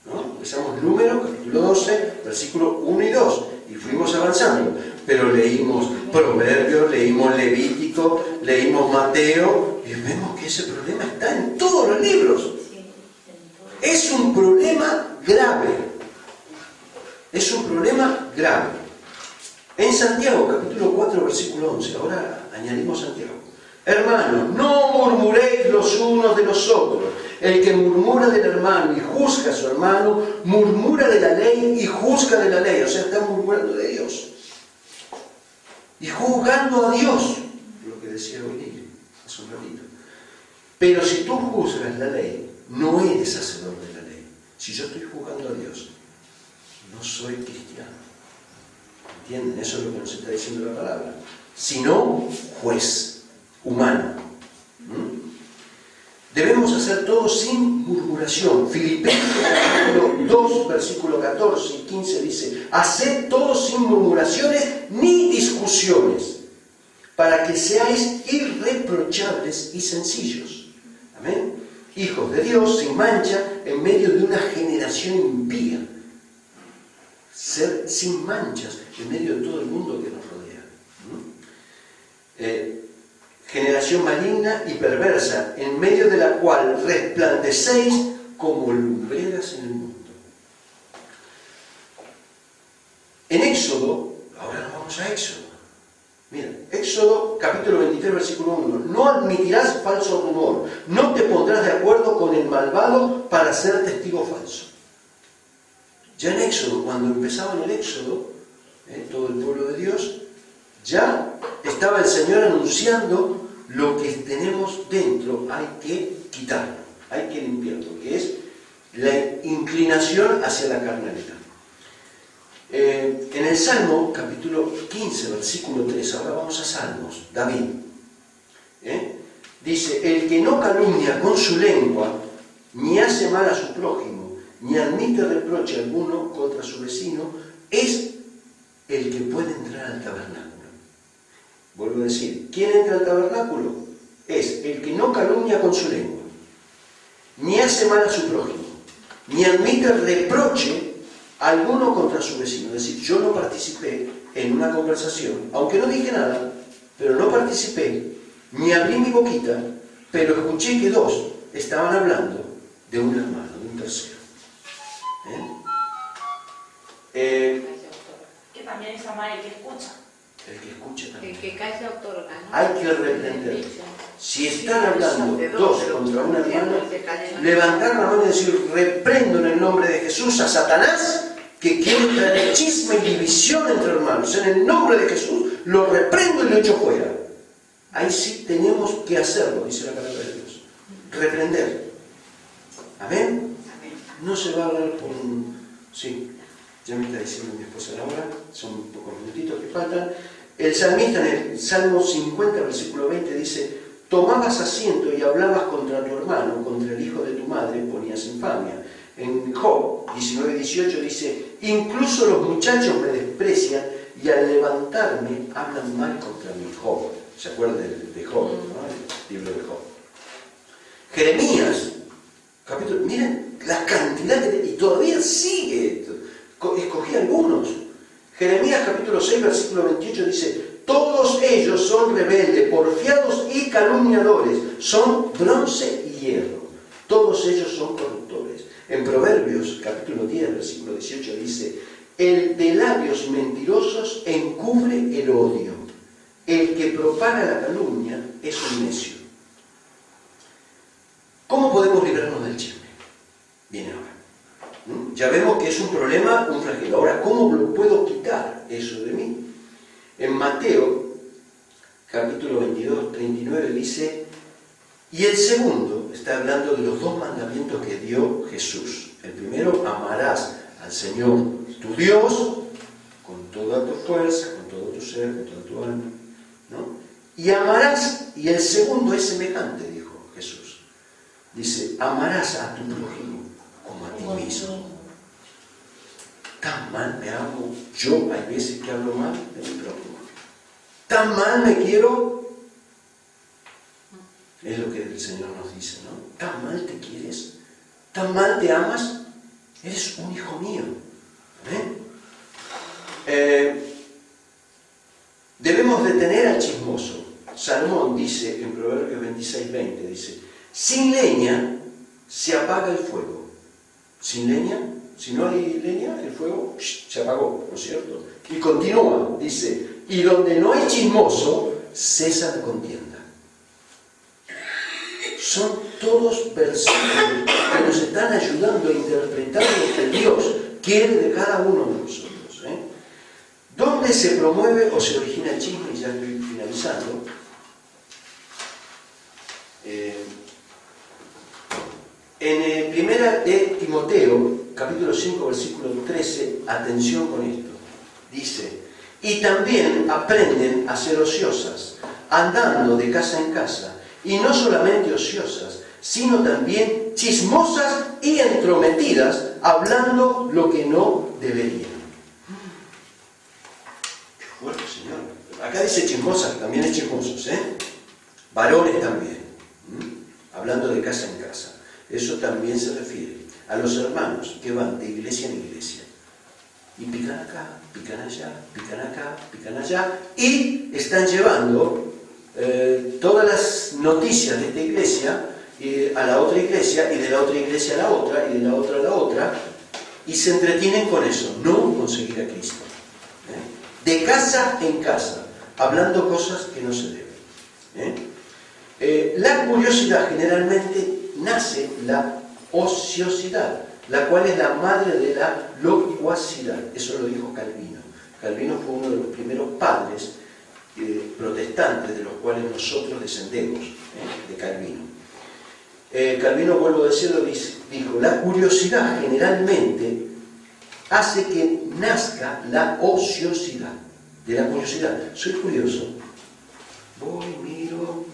¿no? Empezamos Números, capítulo 12, versículos 1 y 2, y fuimos avanzando. Pero leímos Proverbios, leímos Levítico, leímos Mateo, y vemos que ese problema está en todos los libros. Es un problema grave. Es un problema grave. En Santiago, capítulo 4, versículo 11, ahora añadimos Santiago. Hermanos, no murmuréis los unos de los otros. El que murmura del hermano y juzga a su hermano, murmura de la ley y juzga de la ley. O sea, está murmurando de Dios. Y juzgando a Dios, lo que decía hoy hace un ratito. Pero si tú juzgas la ley, no eres hacedor de la ley. Si yo estoy juzgando a Dios, no soy cristiano. ¿Entienden? Eso es lo que nos está diciendo la palabra. Sino juez humano. Debemos hacer todo sin murmuración. Filipenses capítulo 2, versículo 14 y 15 dice: haced todo sin murmuraciones ni discusiones. para que seáis irreprochables y sencillos. Amén. Hijos de Dios sin mancha en medio de una generación impía. Ser sin manchas en medio de todo el mundo que nos rodea. Generación maligna y perversa, en medio de la cual resplandecéis como lumbreras en el mundo. En Éxodo, ahora nos vamos a Éxodo. Mira, Éxodo capítulo 23, versículo 1. No admitirás falso rumor, no te pondrás de acuerdo con el malvado para ser testigo falso. Ya en Éxodo, cuando empezaban el Éxodo, todo el pueblo de Dios, ya estaba el Señor anunciando lo que tenemos dentro, hay que quitarlo, hay que limpiarlo, que es la inclinación hacia la carnalidad. En el Salmo, capítulo 15, versículo 3, ahora vamos a Salmos, David, dice, el que no calumnia con su lengua, ni hace mal a su prójimo, ni admite reproche alguno contra su vecino, es el que puede entrar al tabernáculo. Vuelvo a decir, ¿quién entra al tabernáculo? Es el que no calumnia con su lengua, ni hace mal a su prójimo, ni admite reproche alguno contra su vecino. Es decir, yo no participé en una conversación, aunque no dije nada, pero no participé, ni abrí mi boquita, pero escuché que dos estaban hablando de un hermano, de un tercero. Que también es amar el que escucha. El que escucha también. El que calla otorga, ¿no? Hay que reprender. Si están hablando dos contra un hermano, levantar la mano y decir, reprendo en el nombre de Jesús a Satanás, que quiere traer chisme y división entre hermanos. En el nombre de Jesús lo reprendo y lo echo fuera. Ahí sí tenemos que hacerlo, dice la palabra de Dios. Reprender. ¿Amén? No se va a hablar por un... Sí, ya me está diciendo mi esposa Laura, son pocos minutitos que faltan. El salmista en el Salmo 50, versículo 20 dice, tomabas asiento y hablabas contra tu hermano, contra el hijo de tu madre, ponías infamia. En Job 19, 18 dice, incluso los muchachos me desprecian y al levantarme hablan mal contra mí. Job, ¿se acuerdan de Job? ¿No? El libro de Job. Jeremías, capítulo, miren la cantidad y todavía sigue esto. Escogí algunos. Jeremías capítulo 6, versículo 28 dice, todos ellos son rebeldes, porfiados y calumniadores, son bronce y hierro, todos ellos son corruptores. En Proverbios capítulo 10, versículo 18 dice, el de labios mentirosos encubre el odio, el que propaga la calumnia es un necio. ¿Cómo podemos librarnos del chisme? Viene ahora. Ya vemos que es un problema, un flagelo. Ahora, ¿cómo lo puedo quitar eso de mí? En Mateo, capítulo 22, 39, dice, y el segundo, está hablando de los dos mandamientos que dio Jesús. El primero, amarás al Señor tu Dios con toda tu fuerza, con todo tu ser, con toda tu alma, ¿no? Y amarás, y el segundo es semejante, dijo Jesús. Dice, amarás a tu prójimo como a ti mismo. Tan mal me amo yo, hay veces que hablo mal de mi prójimo. Tan mal me quiero, es lo que el Señor nos dice, ¿no? Tan mal te quieres, tan mal te amas, eres un hijo mío. Debemos detener al chismoso. Salomón dice en Proverbios 26, 20, dice, sin leña se apaga el fuego. Sin leña, si no hay leña, el fuego se apagó, ¿no es cierto? Y continúa, dice, y donde no hay chismoso, cesa la contienda. Son todos versículos que nos están ayudando a interpretar lo que Dios quiere de cada uno de nosotros. ¿Dónde se promueve o se origina el chisme? Y ya estoy finalizando. En primera de Timoteo, capítulo 5, versículo 13, atención con esto. Dice, y también aprenden a ser ociosas, andando de casa en casa, y no solamente ociosas, sino también chismosas y entrometidas, hablando lo que no deberían. Qué fuerte, Señor. Acá dice chismosas, también es chismosos, varones también, hablando de casa en casa. Eso también se refiere a los hermanos que van de iglesia en iglesia y pican acá, pican allá, pican acá, pican allá, y están llevando todas las noticias de esta iglesia a la otra iglesia, y de la otra iglesia a la otra, y de la otra a la otra, y se entretienen con eso, no con seguir a Cristo. De casa en casa, hablando cosas que no se deben. La curiosidad generalmente nace la ociosidad, la cual es la madre de la locuacidad. Eso lo dijo Calvino. Calvino fue uno de los primeros padres protestantes de los cuales nosotros descendemos, de Calvino. Calvino, vuelvo a decirlo, dijo, la curiosidad generalmente hace que nazca la ociosidad. De la curiosidad, soy curioso, voy, miro,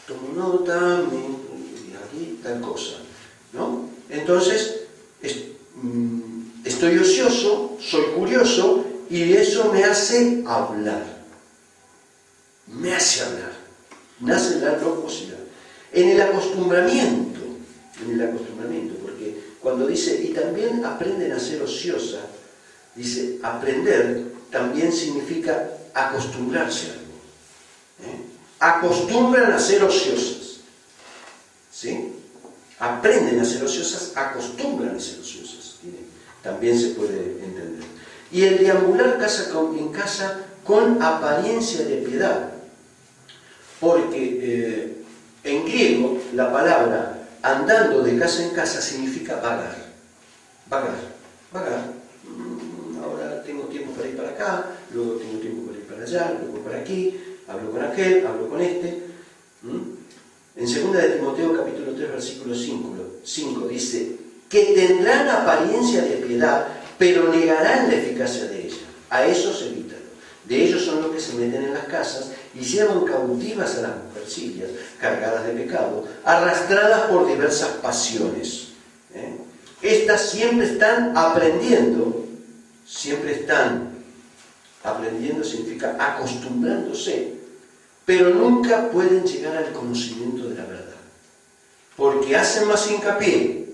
tomo nota, aquí tal cosa, ¿no? Entonces, estoy ocioso, soy curioso, y eso me hace hablar. Me hace hablar. Nace la locuacidad. En el acostumbramiento, porque cuando dice, y también aprenden a ser ociosa, dice, aprender también significa acostumbrarse a algo. Acostumbran a ser ociosas. ¿Sí? Aprenden a ser ociosas, acostumbran a ser ociosas. También se puede entender. Y el deambular casa en casa con apariencia de piedad. Porque en griego la palabra andando de casa en casa significa vagar. Vagar. Ahora tengo tiempo para ir para acá, luego tengo tiempo para ir para allá, luego para aquí, hablo con aquel, hablo con este. En 2 de Timoteo capítulo 3 versículo 5 dice que tendrán apariencia de piedad, pero negarán la eficacia de ella. A esos evítalo. De ellos son los que se meten en las casas y llevan cautivas a las mujercillas, cargadas de pecado, arrastradas por diversas pasiones. Estas siempre están aprendiendo significa acostumbrándose, pero nunca pueden llegar al conocimiento de la verdad, porque hacen más hincapié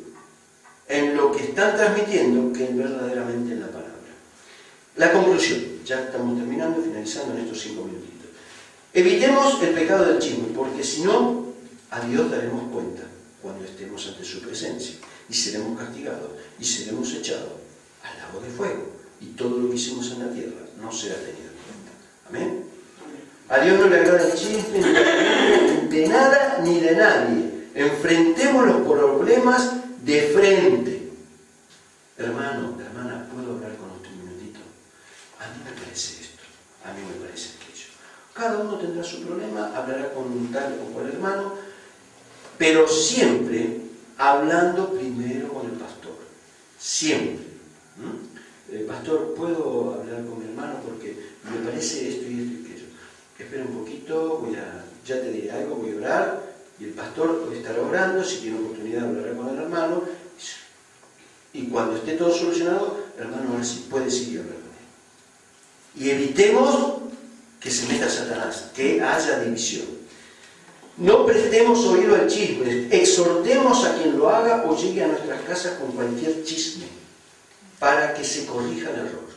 en lo que están transmitiendo que verdaderamente en la palabra. La conclusión, ya estamos terminando, finalizando en estos 5 minutitos. Evitemos el pecado del chisme, porque si no, a Dios daremos cuenta cuando estemos ante su presencia, y seremos castigados, y seremos echados al lago de fuego, y todo lo que hicimos en la tierra no será tenido en cuenta. Amén. A Dios no le agrada el chisme, ni de nada ni de nadie. Enfrentemos los problemas de frente. Hermano, hermana, ¿puedo hablar con usted un minutito? A mí me parece esto, a mí me parece aquello. Cada uno tendrá su problema, hablará con tal o cual hermano, pero siempre hablando primero con el pastor. Siempre. Pastor, ¿puedo hablar con mi hermano? Porque me parece esto y esto y aquello. Espera un poquito, ya te diré algo, voy a orar, y el pastor estará orando, si tiene oportunidad hablará con el hermano, y cuando esté todo solucionado, el hermano ahora sí puede seguir hablando con él. Y evitemos que se meta Satanás, que haya división. No prestemos oído al chisme, exhortemos a quien lo haga o llegue a nuestras casas con cualquier chisme, para que se corrija el error.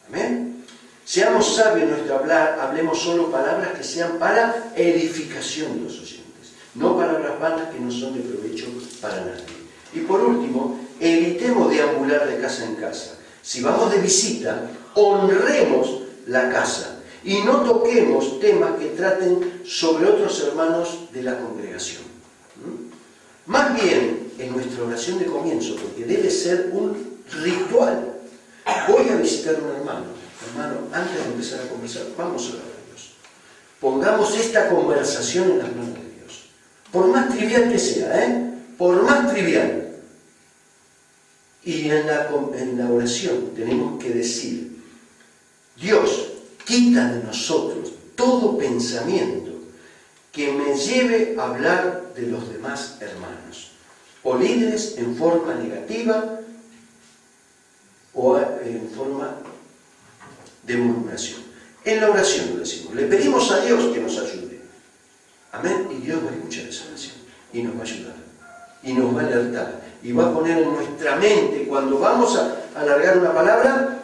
Amén. Seamos sabios en nuestro hablar, hablemos solo palabras que sean para edificación de los oyentes, no palabras vanas que no son de provecho para nadie. Y por último, evitemos deambular de casa en casa. Si vamos de visita, honremos la casa y no toquemos temas que traten sobre otros hermanos de la congregación. Más bien, en nuestra oración de comienzo, porque debe ser un ritual, voy a visitar a un hermano, antes de empezar a conversar, vamos a orar a Dios. Pongamos esta conversación en las manos de Dios. Por más trivial que sea, por más trivial. Y en la oración tenemos que decir, Dios, quita de nosotros todo pensamiento que me lleve a hablar de los demás hermanos, o líderes en forma negativa, o en forma de murmuración. En la oración lo decimos, le pedimos a Dios que nos ayude. Amén. Y Dios va a escuchar esa oración y nos va a ayudar. Y nos va a alertar. Y va a poner en nuestra mente, cuando vamos a alargar una palabra,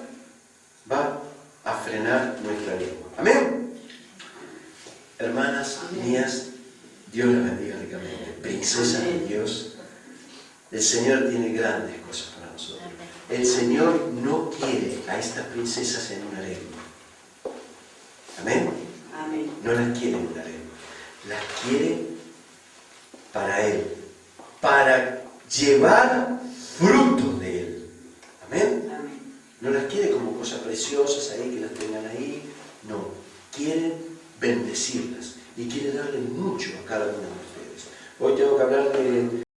va a frenar nuestra lengua. Amén. Hermanas mías, Dios las bendiga ricamente. Princesas de Dios, el Señor tiene grandes cosas para nosotros. El Señor no quiere a estas princesas en una lengua. Amén. Amén. No las quiere en una lengua. Las quiere para Él. Para llevar frutos de Él. Amén. Amén. No las quiere como cosas preciosas ahí, que las tengan ahí. No. Quiere bendecirlas. Y quiere darle mucho a cada una de ustedes. Hoy tengo que hablar de